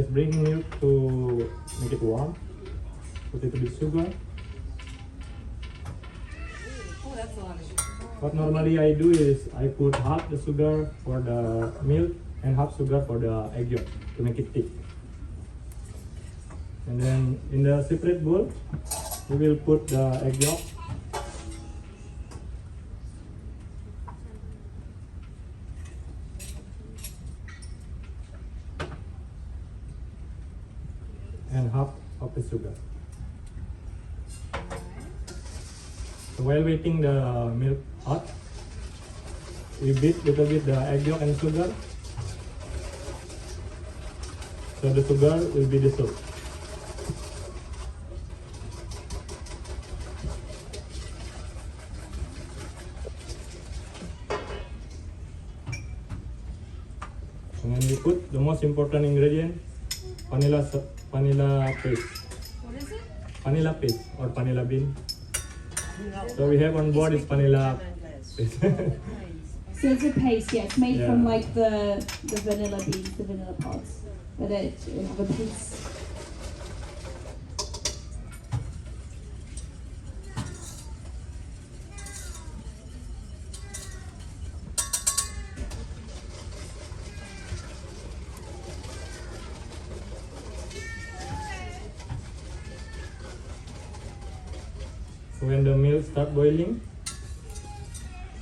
just bring milk to make it warm. Put a little bit sugar. Oh, that's a lot of sugar. What normally I do is I put half the sugar for the milk and half sugar for the egg yolk to make it thick. And then in the separate bowl, we will put the egg yolk. And half of the sugar. So while waiting the milk hot, we beat little bit the egg yolk and sugar. So the sugar will be dissolved. And then we put the most important ingredient, vanilla paste. What is it? Vanilla paste or vanilla bean. No. So we have on board is vanilla paste. So it's a paste, yeah. It's made from Yeah. like the vanilla beans, the vanilla pods, but it will have a paste. So when the milk start boiling,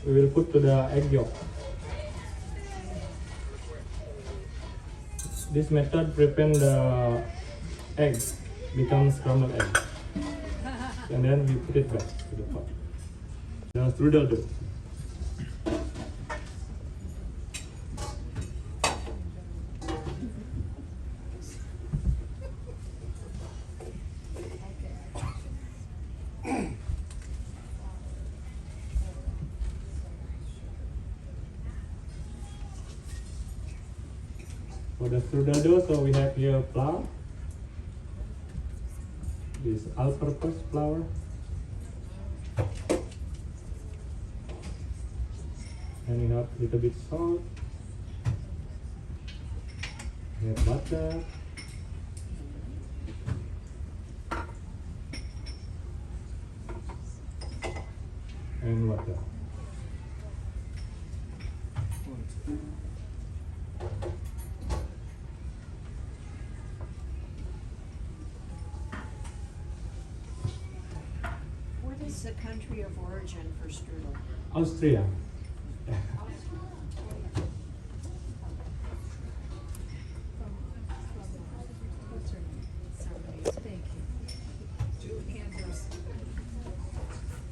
we will put to the egg yolk. This method prevent the egg become scrambled egg. And then we put it back to the pot. The strudel dough. For the strudel dough, so we have here flour. This all-purpose flour. And we have little bit salt. We have butter. And water. What is the country of origin for strudel? Austria.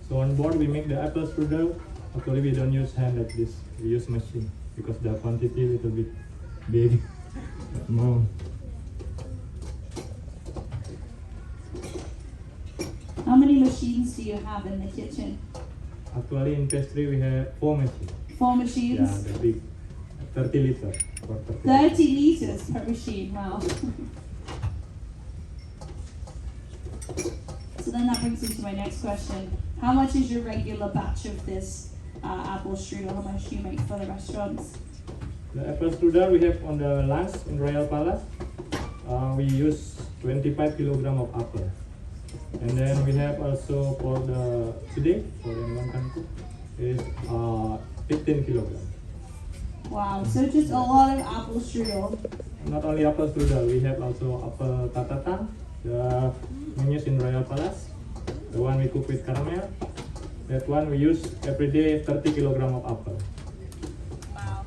So on board we make the apple strudel. Actually we don't use hand like this. We use machine because the quantity little bit big. More. How many machines do you have in the kitchen? Actually in pastry we have 4 machines. 4 machines? Yeah, the big 30 liters. 30 liters per machine, wow. So then that brings me to my next question. How much is your regular batch of this apple strudel? How much do you make for the restaurants? The apple strudel we have on the lunch in Royal Palace. We use 25 kilogram of apple. And then we have also for the today, for anyone can cook, is 15 kilogram. Wow, so just a lot of apple strudel. Not only apple strudel, we have also apple tatatan, the menus in Royal Palace. The one we cook with caramel. That one we use every day 30 kilogram of apple. Wow.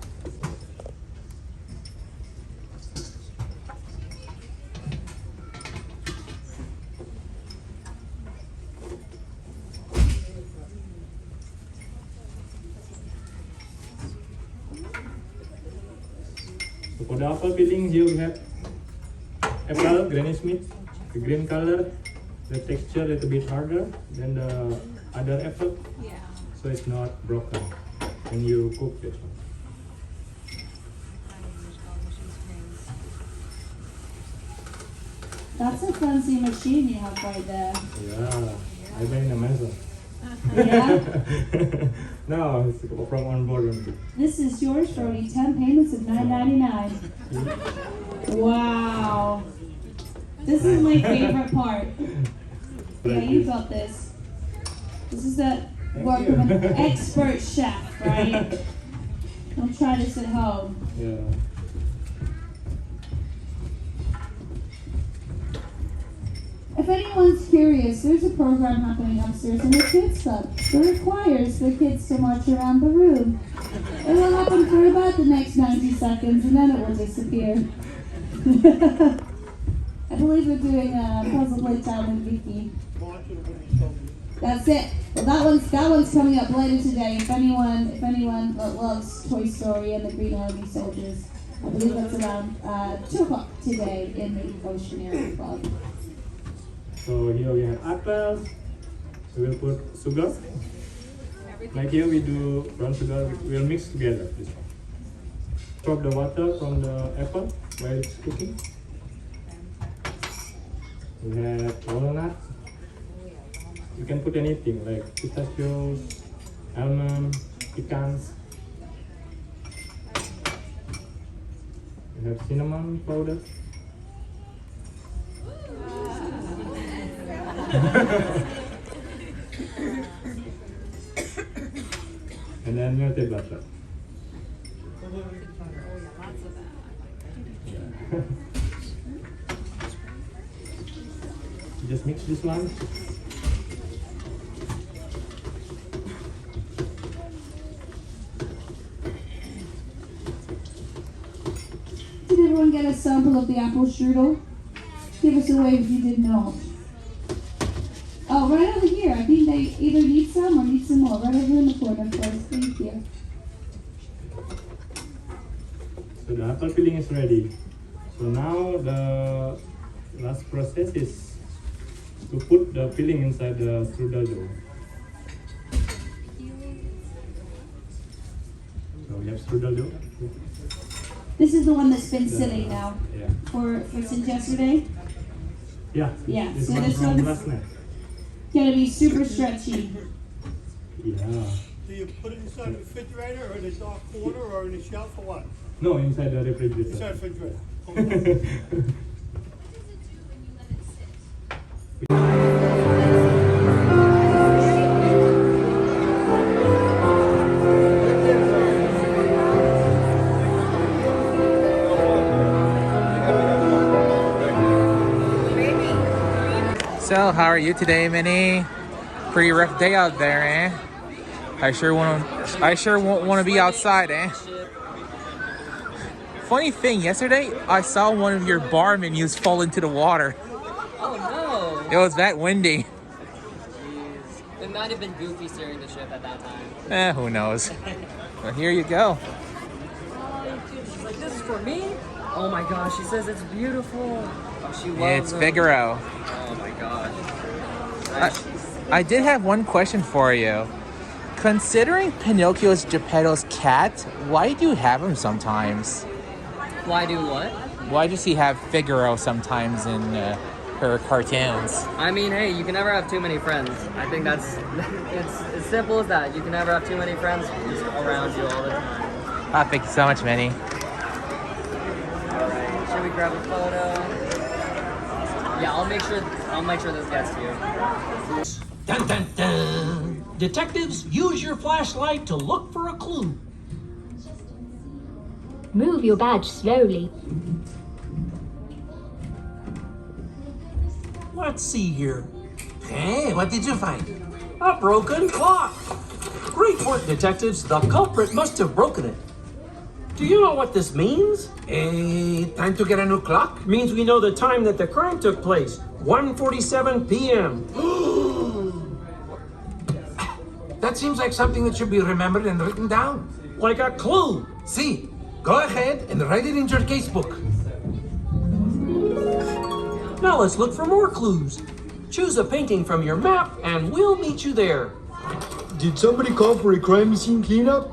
So for the apple peeling, here we have apple, Granny Smith, the green color, the texture a little bit harder than the other apple, Yeah. so it's not broken when you cook it. That's a fancy machine you have right there. Yeah, I buy in Amazon. Yeah? No, it's from on board only. This is yours for only 10 payments of $9.99. Wow. This is my favorite part. Yeah, you got this. This is the work of an expert chef, right? Don't try this at home. Yeah. If anyone's curious, there's a program happening upstairs in the kids' club that requires the kids to march around the room. It will happen for about the next 90 seconds and then it will disappear. I believe they're doing a puzzle playtime with Vicky. That's it. Well, that one's coming up later today. If anyone loves Toy Story and the Green Army Soldiers, I believe that's around 2 o'clock today in the Oceanary Club. So here we have apples. We will put sugar. Like here we do brown sugar. We will mix together. This one. Drop the water from the apple while it's cooking. We have walnut. You can put anything like pistachios, almond, pecans. We have cinnamon powder. And then melted butter. Just mix this one. Did everyone get a sample of the apple strudel? Give us a wave if you did not. Oh, right over here. I think they either need some or need some more. Right over in the corner, please. Thank you. So the apple filling is ready. So now the last process is to put the filling inside the strudel dough. So we have strudel dough. This is the one that's been sitting now Yeah. for since yesterday. Yeah. Yeah, This so one this from one's- last night. Gonna be super stretchy. Yeah. Do you put it inside the refrigerator or in a dark corner or in a shelf or what? No, inside the Inside refrigerator. the refrigerator. So, how are you today, Minnie? Pretty rough day out there, eh? I sure won't want to be outside, eh? Funny thing, yesterday I saw one of your bar menus fall into the water. Oh no! It was that windy. Jeez. It might have been Goofy steering the ship at that time. Who knows? But here you go. She's like, this is for me? Oh my gosh, she says it's beautiful. Oh, she loves It's them. Figaro. Oh my gosh. I did have one question for you. Considering Pinocchio's Geppetto's cat, why do you have him sometimes? Why do what? Why does he have Figaro sometimes in her cartoons? I mean, hey, you can never have too many friends. I think that's, it's as simple as that. You can never have too many friends just around you all the time. Thank you so much, Minnie. Alright, should we grab a photo? Yeah, I'll make sure this gets to you. Dun dun dun! Detectives, use your flashlight to look for a clue. Move your badge slowly. Let's see here. Hey, what did you find? A broken clock. Great work, detectives. The culprit must have broken it. Do you know what this means? Time to get a new clock? Means we know the time that the crime took place. 1:47 p.m. That seems like something that should be remembered and written down. Like a clue. See, go ahead and write it in your casebook. Now let's look for more clues. Choose a painting from your map and we'll meet you there. Did somebody call for a crime scene cleanup?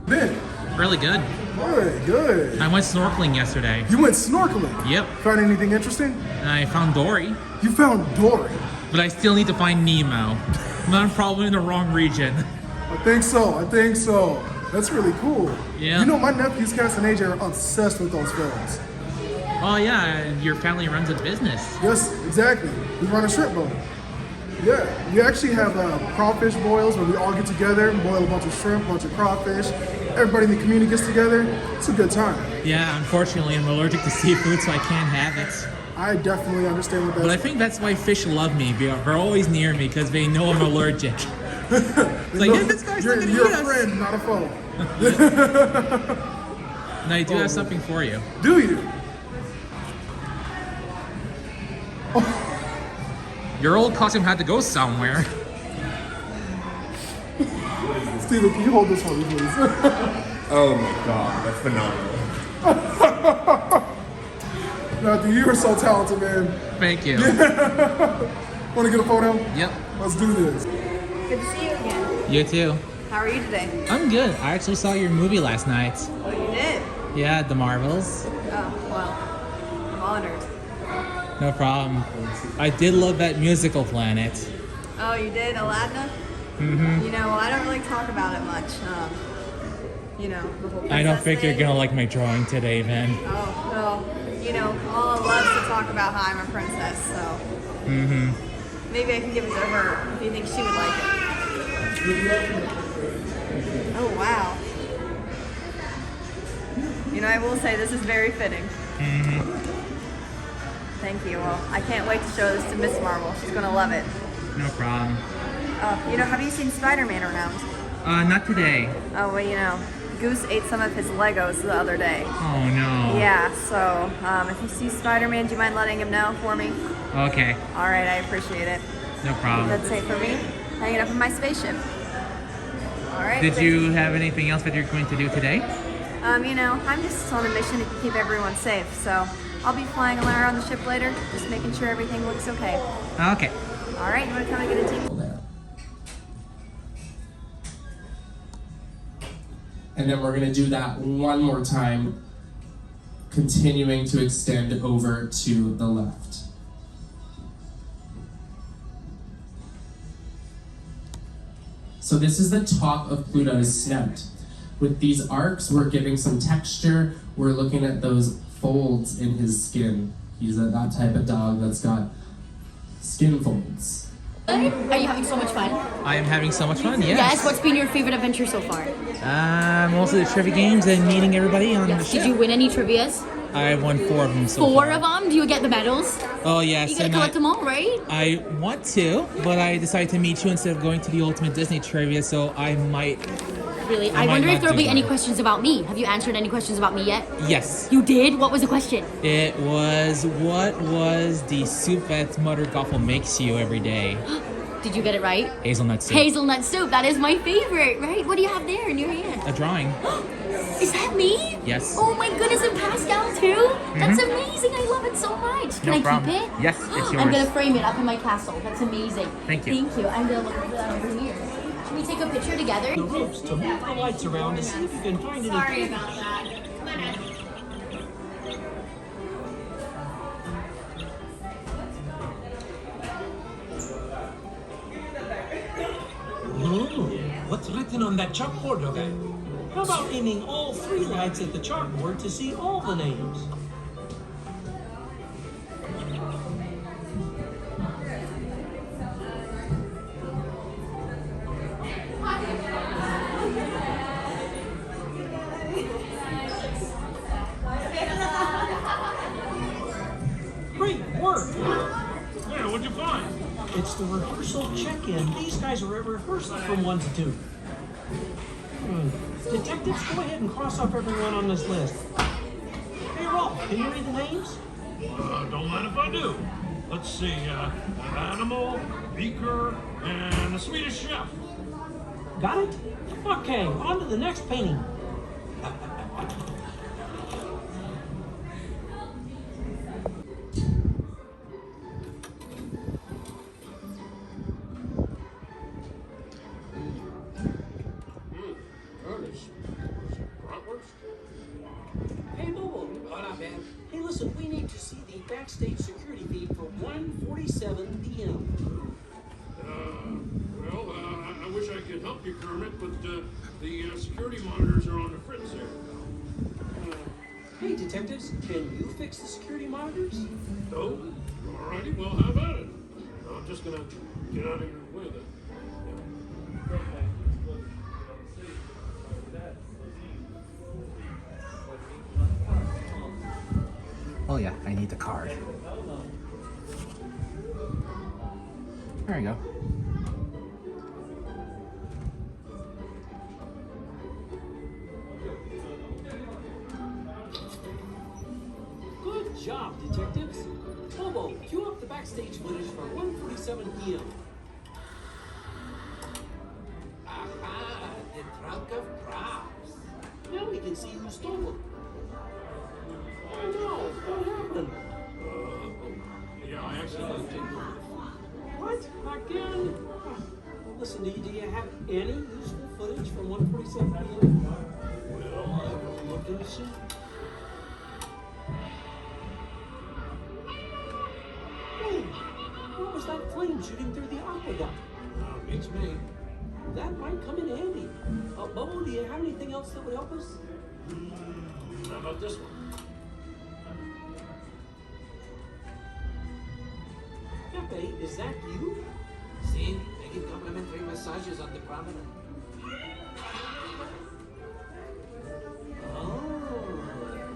Ben. Really good. Good, good. I went snorkeling yesterday. You went snorkeling? Yep. Found anything interesting? And I found Dory, You found Dory. but I still need to find Nemo. I'm probably in the wrong region. I think so. That's really cool. Yeah. You know, my nephews, Cass and AJ, are obsessed with those films. Oh yeah, and your family runs a business. Yes, exactly. We run a shrimp boat. Yeah, we actually have crawfish boils where we all get together and boil a bunch of shrimp, a bunch of crawfish. Everybody in the community gets together. It's a good time. Yeah, unfortunately, I'm allergic to seafood, so I can't have it. I definitely understand what that's. But I think that's why fish love me. They're always near me because they know I'm allergic. It's like, yeah, this guy's not gonna You're eat a us. friend, not a foe. And I do have something for you. Do you? Your old costume had to go somewhere. Steven, can you hold this for me, please? Oh my god, that's phenomenal. Matthew, you are so talented, man. Thank you. Want to get a photo? Yep. Let's do this. Good to see you again. You too. How are you today? I'm good. I actually saw your movie last night. Oh, you did? Yeah, The Marvels. Oh, well, I'm honored. No problem. I did love that musical Planet. Oh, you did? Aladdin? Mm-hmm. You know, I don't really talk about it much. You know, the whole I don't princess think you're thing. gonna like my drawing today, then. Oh, no. You know, Mala loves to talk about how I'm a princess, so Mm-hmm. maybe I can give it to her if you think she would like it. Oh, wow. You know, I will say this is very fitting. Mm-hmm. Thank you. Well, I can't wait to show this to Miss Marvel. She's gonna love it. No problem. You know, have you seen Spider-Man around? Not today. Oh, well, you know, Goose ate some of his Legos the other day. Oh no. Yeah, so if you see Spider-Man, do you mind letting him know for me? Okay. All right, I appreciate it. No problem. That's it for me. Hanging up in my spaceship. All right. Did you have anything else that you're going to do today? You know, I'm just on a mission to keep everyone safe, so I'll be flying around the ship later, just making sure everything looks okay. Okay. All right, you want to come and get a tea? And then we're gonna do that one more time, continuing to extend over to the left. So this is the top of Pluto's snout. With these arcs, we're giving some texture. We're looking at those folds in his skin. He's that type of dog that's got skin folds. Are you having so much fun? I am having so much fun, yes. Yes, what's been your favorite adventure so far? Mostly the trivia games and meeting everybody on the ship. Did you win any trivias? I won 4 of them so Four far. of them? Do you get the medals? Oh yes. You gotta and collect them all, right? I want to, but I decided to meet you instead of going to the Ultimate Disney Trivia, so I might... Really? I I might wonder if not there'll do be any that. questions about me. Have you answered any questions about me yet? Yes. You did? What was the question? It was, what was the soup that Mother Gothel makes you every day? Did you get it right? Hazelnut soup. Hazelnut soup. That is my favorite, right? What do you have there in your hand? A drawing. Is that me? Yes. Oh my goodness, and Pascal too? That's amazing. I love it so much. Can No I problem. keep it? Yes, it's I'm yours. gonna frame it up in my castle. That's amazing. Thank you. Thank you. I'm gonna look for that over here. Should we take a picture together? The ropes to move the lights around to see if you can find any. Sorry about that. Come on, Ed. What's written on that chalkboard, okay? How about aiming all 3 lights at the chalkboard to see all the names? Great work! Yeah, what'd you find? It's the rehearsal check-in. These guys are at rehearsal from 1 to 2. Detectives, go ahead and cross off everyone on this list. Hey, Rolf, can you read the names? Don't mind if I do. Let's see, animal, beaker, and a Swedish chef. Got it? Okay, on to the next painting. Hey, Bobo. What up, man? Hey, listen, we need to see the backstage security feed for 1:47 p.m. Well, I wish I could help you, Kermit, but the security monitors are on the fritz here. Hey, detectives, can you fix the security monitors? Oh, alrighty, well, how about it? I'm just gonna get out of your way then. Oh yeah, I need the card. There you go. Good job, detectives. Bobo, cue up the backstage footage for 1:47 p.m. Aha, the trunk of props. Now we can see who stole them. Oh no, what happened? Yeah, I actually did take over. What? Again? Listen, do you have any useful footage from 1:47 p.m.? Well, I will look and see. Hey, what was that flame shooting through the aqueduct? Beats me. That might come in handy. Bobo, do you have anything else that would help us? How about this one? Pepe, is that you? See, they give complimentary massages on the promenade. Oh,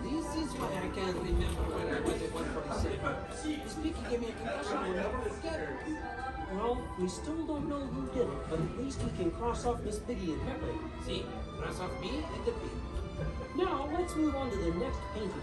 This is why I can't remember where I was at 147. Speaking gave me a concussion I'll never forget. well, we still don't know who did it, but at least we can cross off Miss Piggy and Pepe. See, cross off me and the pig. Now, let's move on to the next painting.